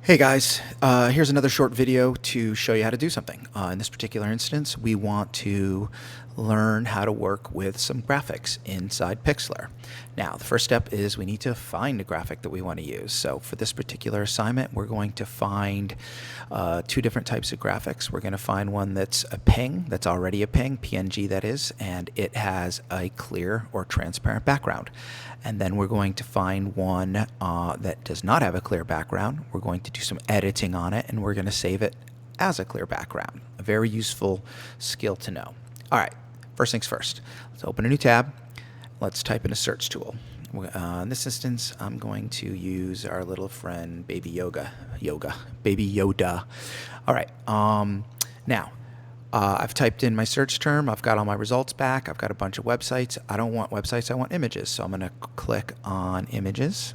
Hey guys, here's another short video to show you how to do something. In this particular instance, we want to learn how to work with some graphics inside Pixlr. Now, the first step is we need to find a graphic that we want to use. So for this particular assignment, we're going to find two different types of graphics. We're going to find one that's a PNG, that's already a PNG, PNG that is, and it has a clear or transparent background. And then we're going to find one that does not have a clear background. We're going to do some editing on it, and we're going to save it as a clear background. A very useful skill to know. All right, first things first. Let's open a new tab. Let's type in a search tool. In this instance, I'm going to use our little friend Baby Yoda. All right, now, I've typed in my search term. I've got all my results back. I've got a bunch of websites. I don't want websites. I want images. So I'm going to click on images.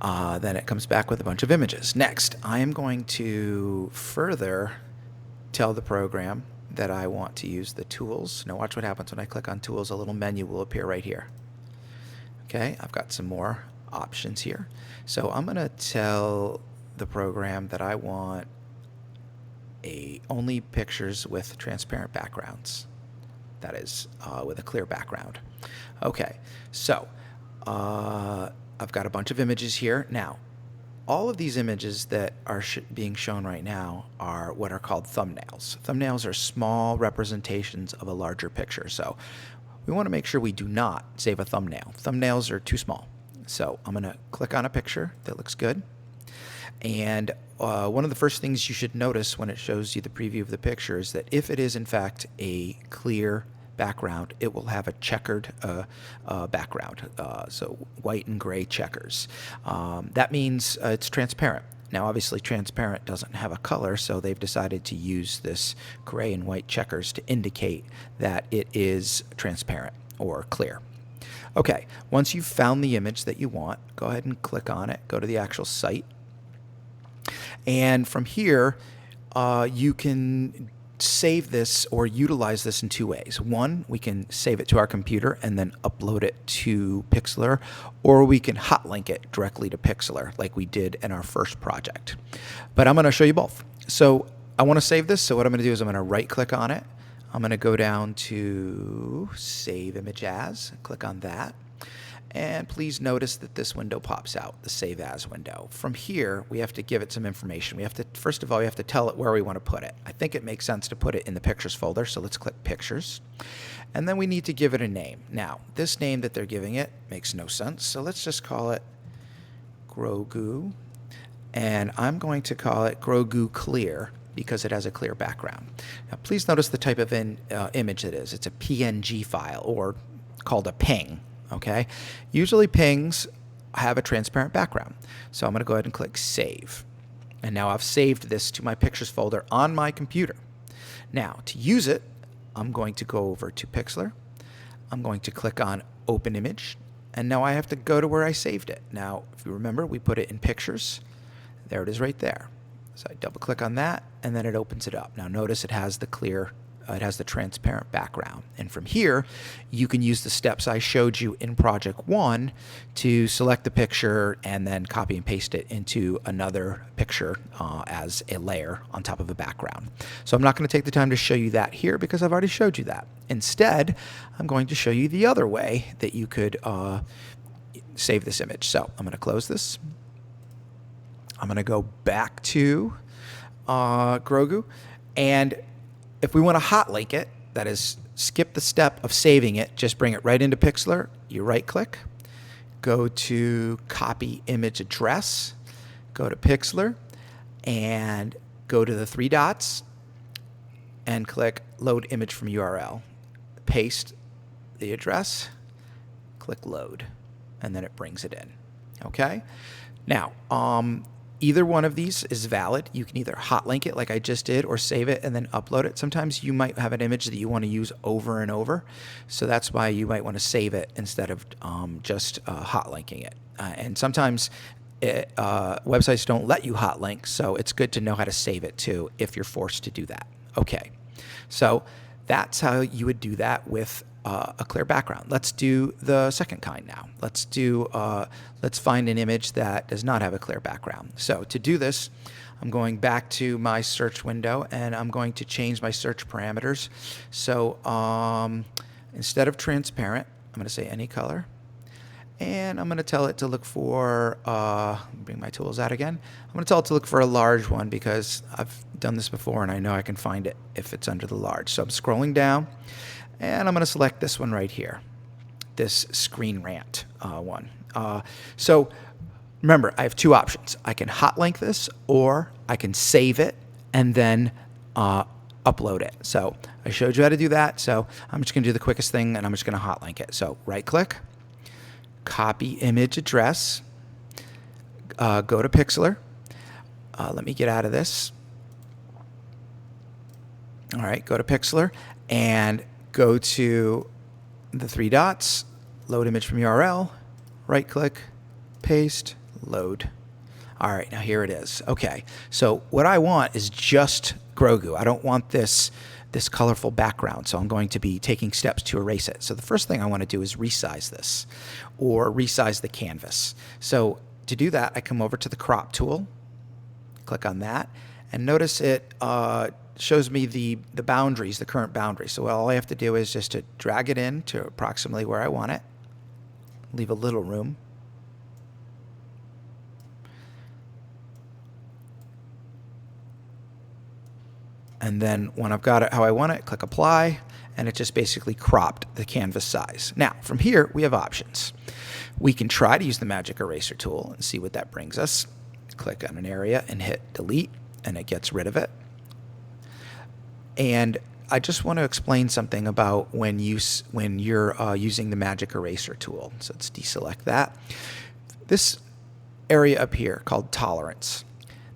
Then it comes back with a bunch of images. Next, I am going to further tell the program that I want to use the tools. Now watch what happens when I click on tools. A little menu will appear right here. Okay, I've got some more options here. So I'm going to tell the program that I want only pictures with transparent backgrounds. That is, with a clear background. Okay, so I've got a bunch of images here. Now, all of these images that are being shown right now are what are called thumbnails. Thumbnails are small representations of a larger picture. So we want to make sure we do not save a thumbnail. Thumbnails are too small. So I'm going to click on a picture that looks good. And one of the first things you should notice when it shows you the preview of the picture is that if it is in fact a clear background, it will have a checkered background, so white and gray checkers. That means it's transparent. Now obviously transparent doesn't have a color, so they've decided to use this gray and white checkers to indicate that it is transparent or clear. Okay, once you've found the image that you want, go ahead and click on it, go to the actual site. And from here, you can save this or utilize this in two ways. One, we can save it to our computer and then upload it to Pixlr, or we can hotlink it directly to Pixlr like we did in our first project. But I'm going to show you both. So I want to save this, so what I'm going to do is I'm going to right-click on it. I'm going to go down to Save Image As, click on that. And please notice that this window pops out, the Save As window. From here, we have to give it some information. We have to, first of all, we have to tell it where we want to put it. I think it makes sense to put it in the Pictures folder, so let's click Pictures. And then we need to give it a name. Now, this name that they're giving it makes no sense, so let's just call it Grogu. And I'm going to call it Grogu Clear because it has a clear background. Now, please notice the type of image it is. It's a PNG file, or called a PNG. Okay, usually PNGs have a transparent background. So I'm going to go ahead and click Save. And now I've saved this to my Pictures folder on my computer. Now, to use it, I'm going to go over to Pixlr. I'm going to click on Open Image. And now I have to go to where I saved it. Now, if you remember, we put it in Pictures. There it is right there. So I double click on that, and then it opens it up. Now notice it has the clear it has the transparent background. And from here, you can use the steps I showed you in Project 1 to select the picture and then copy and paste it into another picture as a layer on top of a background. So I'm not going to take the time to show you that here because I've already showed you that. Instead, I'm going to show you the other way that you could save this image. So I'm going to close this. I'm going to go back to Grogu, and if we want to hotlink it, that is, skip the step of saving it, just bring it right into Pixlr, you right-click, go to Copy Image Address, go to Pixlr, and go to the three dots, and click Load Image from URL. Paste the address, click Load, and then it brings it in. Okay? Now, either one of these is valid. You can either hotlink it like I just did or save it and then upload it. Sometimes you might have an image that you want to use over and over. So that's why you might want to save it instead of just hotlinking it. And sometimes websites don't let you hotlink, so it's good to know how to save it too if you're forced to do that. Okay, so that's how you would do that with a clear background. Let's do the second kind now. Let's find an image that does not have a clear background. So to do this, I'm going back to my search window and I'm going to change my search parameters. So instead of transparent, I'm going to say any color. And I'm going to tell it to look for, bring my tools out again. I'm going to tell it to look for a large one because I've done this before and I know I can find it if it's under the large. So I'm scrolling down and I'm going to select this one right here, this screen rant one. So remember, I have two options. I can hot link this or I can save it and then upload it. So I showed you how to do that. So I'm just going to do the quickest thing and I'm just going to hot link it. So right click, copy image address, go to Pixlr. Let me get out of this. All right, go to Pixlr and go to the three dots, load image from URL, right click, paste, load. All right, now here it is. Okay, so what I want is just Grogu. I don't want this colorful background, so I'm going to be taking steps to erase it. So the first thing I want to do is resize this, or resize the canvas. So to do that, I come over to the crop tool, click on that, and notice it shows me the boundaries, the current boundaries. So all I have to do is just to drag it in to approximately where I want it, leave a little room. And then when I've got it how I want it, click apply, and it just basically cropped the canvas size. Now, from here, we have options. We can try to use the magic eraser tool and see what that brings us. Click on an area and hit delete, and it gets rid of it. And I just want to explain something about when you're using the magic eraser tool. So let's deselect that. This area up here called tolerance.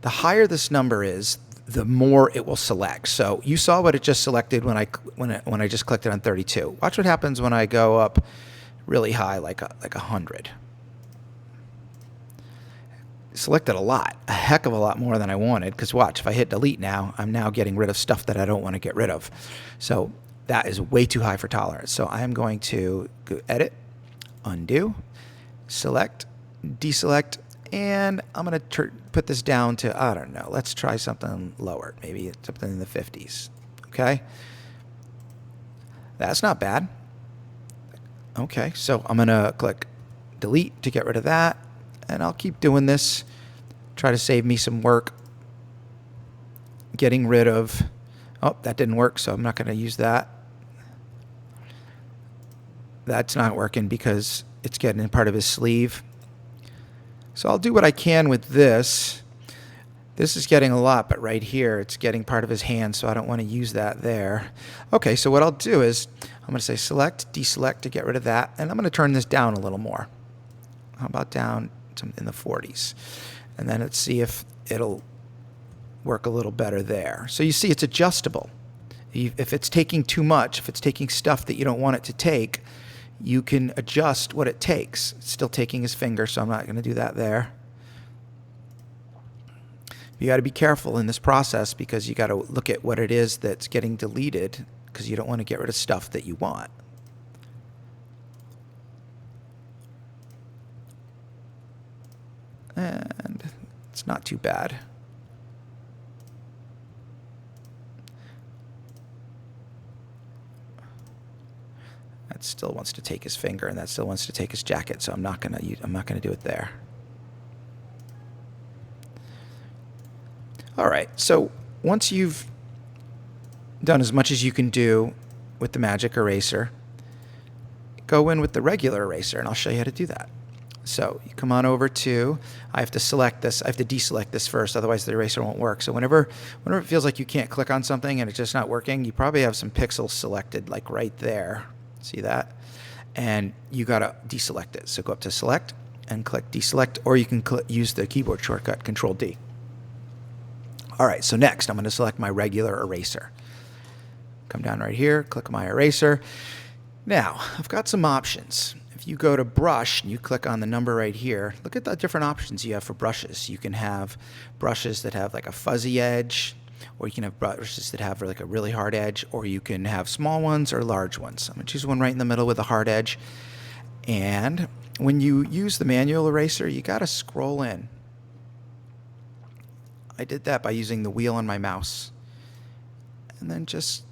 The higher this number is, the more it will select. So you saw what it just selected when I just clicked it on 32. Watch what happens when I go up really high, like 100. Selected a lot, a heck of a lot more than I wanted, because watch, if I hit delete now, I'm now getting rid of stuff that I don't want to get rid of. So that is way too high for tolerance. So I am going to go edit, undo, select, deselect, and I'm going to put this down to, I don't know, let's try something lower, maybe something in the 50s. Okay, that's not bad. Okay, so I'm going to click delete to get rid of that. And I'll keep doing this, try to save me some work. Getting rid of, oh, that didn't work, so I'm not going to use that. That's not working because it's getting in part of his sleeve. So I'll do what I can with this. This is getting a lot, but right here it's getting part of his hand, so I don't want to use that there. Okay, so what I'll do is I'm going to say select, deselect to get rid of that, and I'm going to turn this down a little more. How about down in the 40s? And then let's see if it'll work a little better there. So you see it's adjustable. If it's taking too much, if it's taking stuff that you don't want it to take, you can adjust what it takes. It's still taking his finger, so I'm not going to do that there. You got to be careful in this process because you got to look at what it is that's getting deleted, because you don't want to get rid of stuff that you want. And it's not too bad. That still wants to take his finger, and that still wants to take his jacket. So I'm not gonna do it there. All right. So once you've done as much as you can do with the magic eraser, go in with the regular eraser, and I'll show you how to do that. So you come on over to, I have to select this, I have to deselect this first, otherwise the eraser won't work. So whenever it feels like you can't click on something and it's just not working, you probably have some pixels selected like right there. See that? And you gotta deselect it. So go up to select and click deselect, or you can use the keyboard shortcut Control D. All right, so next I'm gonna select my regular eraser. Come down right here, click my eraser. Now, I've got some options. If you go to brush and you click on the number right here, look at the different options you have for brushes. You can have brushes that have like a fuzzy edge. or you can have brushes that have like a really hard edge, or you can have small ones or large ones. I'm going to choose one right in the middle with a hard edge. And when you use the manual eraser, you got to scroll in. I did that by using the wheel on my mouse. And then just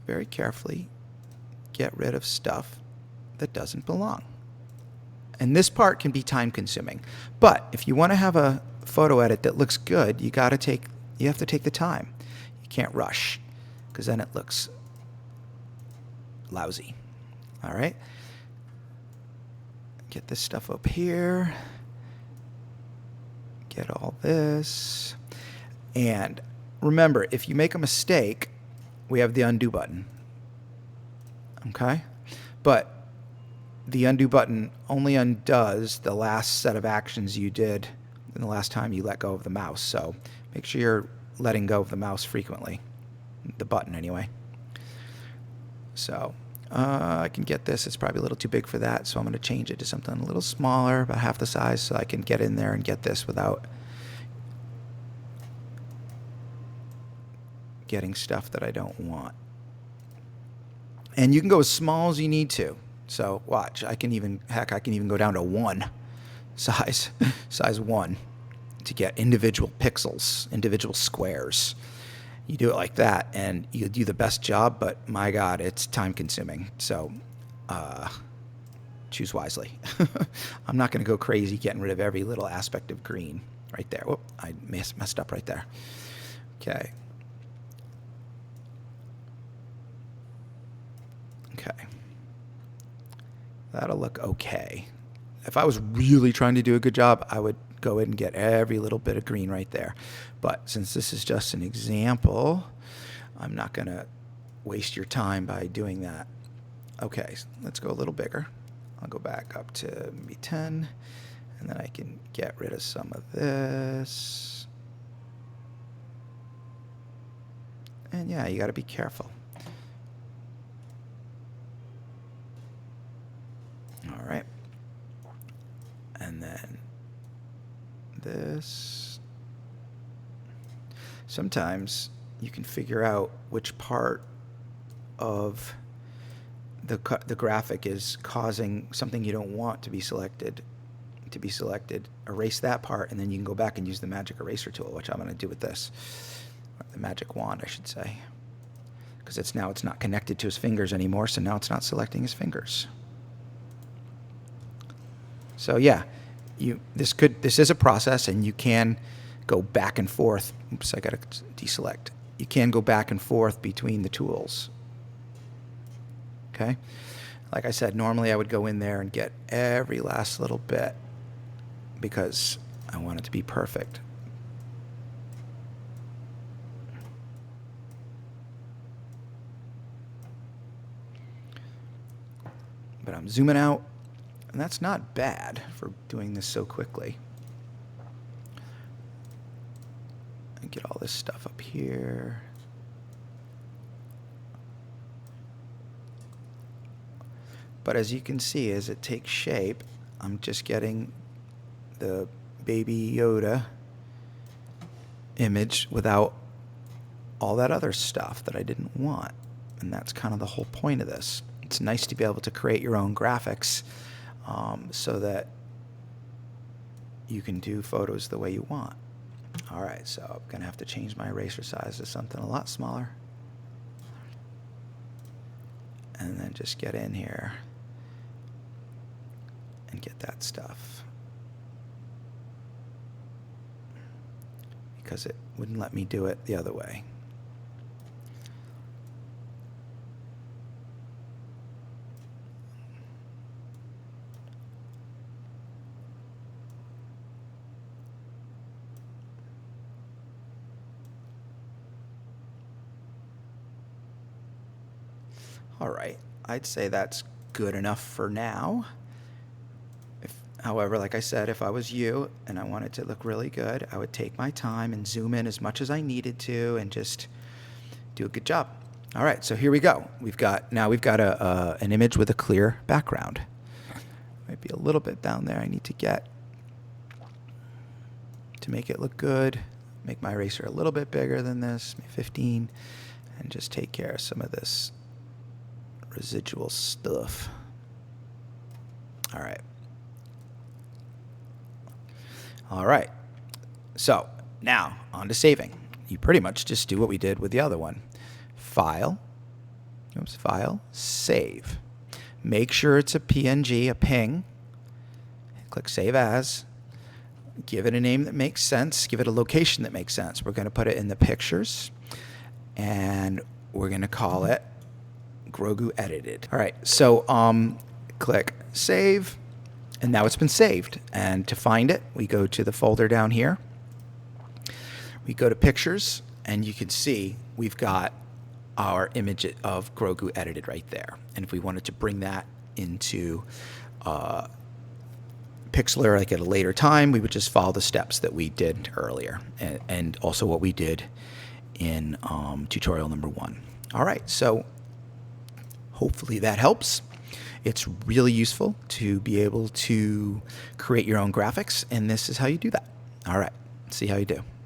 very carefully get rid of stuff that doesn't belong. And this part can be time consuming. But if you want to have a photo edit that looks good, you have to take the time. You can't rush, because then it looks lousy. All right? Get this stuff up here. Get all this. And remember, if you make a mistake, we have the undo button. Okay? But the undo button only undoes the last set of actions you did in the last time you let go of the mouse. So make sure you're letting go of the mouse frequently. The button, anyway. So I can get this. It's probably a little too big for that, so I'm going to change it to something a little smaller, about half the size, so I can get in there and get this without getting stuff that I don't want. And you can go as small as you need to. So watch, I can even go down to 1 size, size 1, to get individual pixels, individual squares. You do it like that, and you do the best job, but my God, it's time consuming. So choose wisely. I'm not going to go crazy getting rid of every little aspect of green right there. Whoop, I messed up right there. Okay. Okay. That'll look okay. If I was really trying to do a good job, I would go in and get every little bit of green right there. But since this is just an example, I'm not going to waste your time by doing that. Okay, let's go a little bigger. I'll go back up to maybe 10, and then I can get rid of some of this. And yeah, you got to be careful. All right. And then this. Sometimes you can figure out which part of the graphic is causing something you don't want to be selected. Erase that part, and then you can go back and use the magic eraser tool, which I'm going to do with this. Or the magic wand, I should say. Because it's not connected to his fingers anymore, so now it's not selecting his fingers. So yeah, this is a process, and you can go back and forth. Oops, I got to deselect. You can go back and forth between the tools. Okay? Like I said, normally I would go in there and get every last little bit because I want it to be perfect. But I'm zooming out, and that's not bad for doing this so quickly. And get all this stuff up here. But as you can see, as it takes shape, I'm just getting the Baby Yoda image without all that other stuff that I didn't want. And that's kind of the whole point of this. It's nice to be able to create your own graphics so that you can do photos the way you want. All right, so I'm going to have to change my eraser size to something a lot smaller. And then just get in here and get that stuff. Because it wouldn't let me do it the other way. All right, I'd say that's good enough for now. However, like I said, if I was you and I wanted to look really good, I would take my time and zoom in as much as I needed to and just do a good job. All right, so here we go. We've got an image with a clear background. Might be a little bit down there I need to get to make it look good. make my eraser a little bit bigger than this, 15, and just take care of some of this residual stuff. All right. All right. So now on to saving. You pretty much just do what we did with the other one. File, save. Make sure it's a PNG, a ping. Click Save As. Give it a name that makes sense. Give it a location that makes sense. We're going to put it in the pictures, and we're going to call it Grogu Edited. All right, so click Save, and now it's been saved. And to find it, we go to the folder down here. We go to Pictures, and you can see we've got our image of Grogu Edited right there. And if we wanted to bring that into Pixlr like at a later time, we would just follow the steps that we did earlier, and also what we did in tutorial number 1. All right, so hopefully that helps. It's really useful to be able to create your own graphics, and this is how you do that. All right, see how you do.